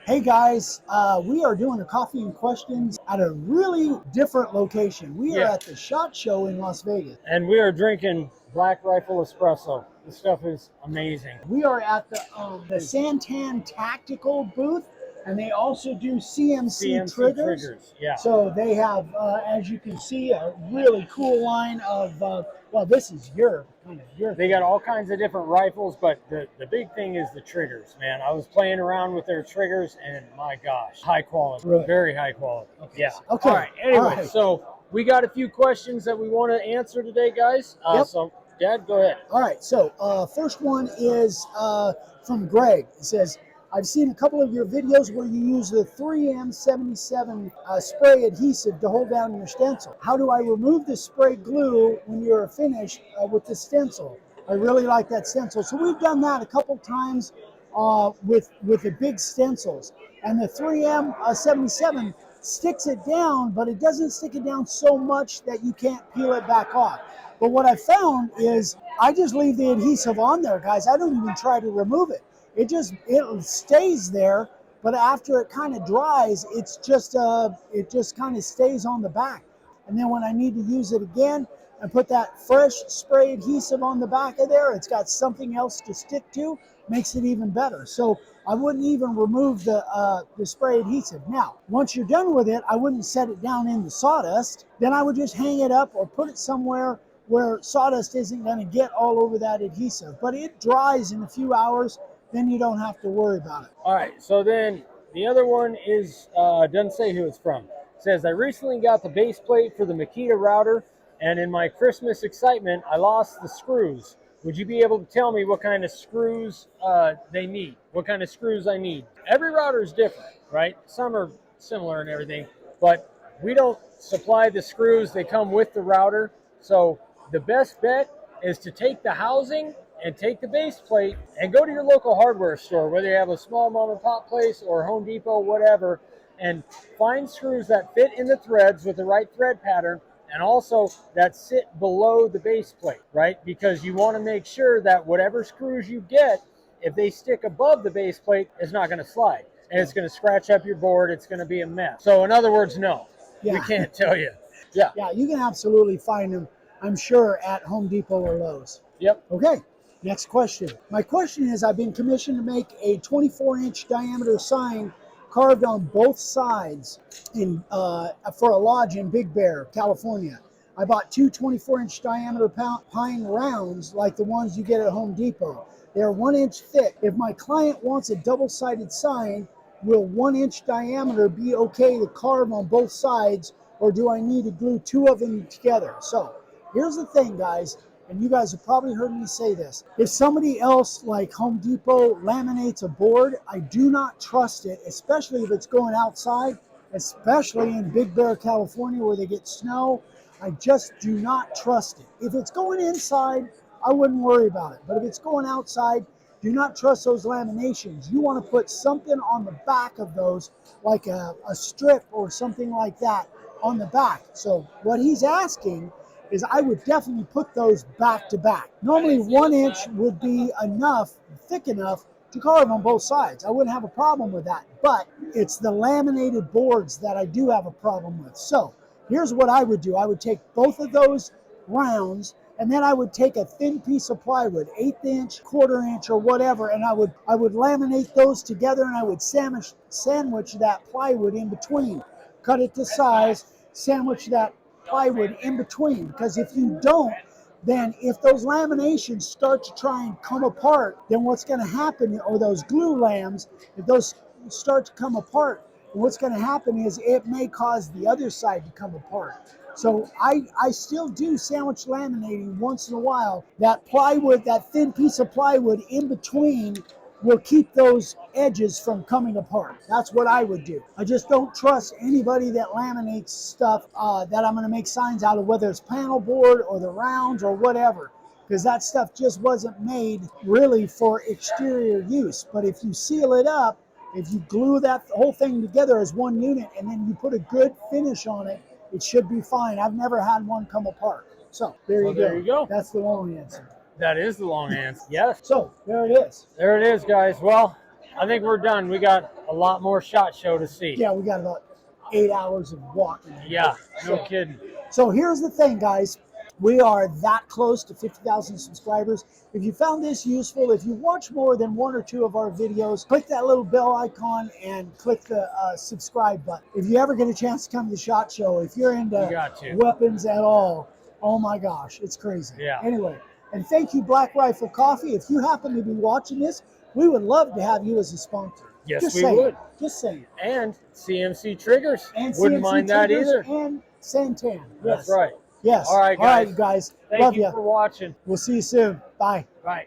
Hey guys, we are doing a coffee and questions at a really different location. We are Yeah, at the SHOT Show in Las Vegas. and we are drinking Black Rifle Espresso. This stuff is amazing. We are at the Santan Tactical booth, and they also do CMC CMC triggers. triggers, yeah. So they have, as you can see, a really cool line of, well, this is your kind of your They got all kinds of different rifles, but the big thing is the triggers, man. I was playing around with their triggers, and my gosh, high quality, Really? very high quality. Okay. Yeah. Okay. All right. Anyway, All right. so we got a few questions that we want to answer today, guys. Yep. So, Dad, go ahead. All right, so first one is from Greg. It says, I've seen a couple of your videos where you use the 3M77 spray adhesive to hold down your stencil. How do I remove the spray glue when you're finished with the stencil? I really like that stencil. So we've done that a couple times with the big stencils. And the 3M77 sticks it down, but it doesn't stick it down so much that you can't peel it back off. But what I found is I just leave the adhesive on there, guys. I don't even try to remove it. It stays there, but after it kind of dries, it just kind of stays on the back. And then when I need to use it again and put that fresh spray adhesive on the back of there, it's got something else to stick to, makes it even better. So I wouldn't even remove the spray adhesive. Now, once you're done with it, I wouldn't set it down in the sawdust. Then I would just hang it up or put it somewhere where sawdust isn't going to get all over that adhesive. But it dries in a few hours, then you don't have to worry about it. All right, so then the other one is, doesn't say who it's from. It says, I recently got the base plate for the Makita router, and in my Christmas excitement, I lost the screws. Would you be able to tell me what kind of screws they need? What kind of screws I need? Every router is different, right? Some are similar and everything, but we don't supply the screws. They come with the router. So the best bet is to take the housing and take the base plate and go to your local hardware store, whether you have a small mom and pop place or Home Depot, whatever, and find screws that fit in the threads with the right thread pattern and also that sit below the base plate, right? Because you want to make sure that whatever screws you get, if they stick above the base plate, it's not going to slide. And it's going to scratch up your board. It's going to be a mess. So in other words, no, we can't tell you. Yeah. Yeah, you can absolutely find them, I'm sure, at Home Depot or Lowe's. Yep. Okay, next question. My question is, I've been commissioned to make a 24-inch diameter sign carved on both sides for a lodge in Big Bear, California. I bought two 24-inch diameter pine rounds like the ones you get at Home Depot. They're 1 inch thick. If my client wants a double-sided sign, will 1 inch diameter be okay to carve on both sides, or do I need to glue two of them together? So here's the thing, guys, and you guys have probably heard me say this. If somebody else like Home Depot laminates a board, I do not trust it, especially if it's going outside, especially in Big Bear, California, where they get snow. I just do not trust it. If it's going inside, I wouldn't worry about it. But if it's going outside, do not trust those laminations. You want to put something on the back of those, like a strip or something like that on the back. So what he's asking is I would definitely put those back to back. Normally 1 inch would be enough, thick enough to carve on both sides. I wouldn't have a problem with that, but it's the laminated boards that I do have a problem with. So here's what I would do. I would take both of those rounds, and then I would take a thin piece of plywood, 1/8 inch, 1/4 inch, or whatever, and I would laminate those together, and I would sandwich that plywood in between. Cut it to size, sandwich that plywood in between, because if you don't, then if those laminations start to try and come apart, then what's going to happen, or those glue lams, if those start to come apart, what's going to happen is it may cause the other side to come apart. So I still do sandwich laminating once in a while. That plywood, that thin piece of plywood in between, will keep those edges from coming apart. That's what I would do. I just don't trust anybody that laminates stuff that I'm going to make signs out of, whether it's panel board or the rounds or whatever, because that stuff just wasn't made really for exterior use. But if you seal it up, if you glue that whole thing together as one unit and then you put a good finish on it, it should be fine. I've never had one come apart. So there you go. That's the long answer. That is the long answer. Yes. So there it is. There it is, guys. Well, I think we're done. We got a lot more SHOT Show to see. Yeah, we got about 8 hours of walking. Yeah, no kidding. So here's the thing, guys. We are that close to 50,000 subscribers. If you found this useful, if you watch more than 1 or 2 of our videos, click that little bell icon and click the subscribe button. If you ever get a chance to come to the SHOT Show, if you're into weapons at all, oh my gosh, it's crazy. Yeah. Anyway, and thank you, Black Rifle Coffee. If you happen to be watching this, we would love to have you as a sponsor. Yes, we would. Just saying. And CMC Triggers. And Wouldn't CNC mind that Triggers either. And Santan. That's right. Yes. All right, guys. All right, you guys. Thank Love you ya. for watching. We'll see you soon. Bye. Bye.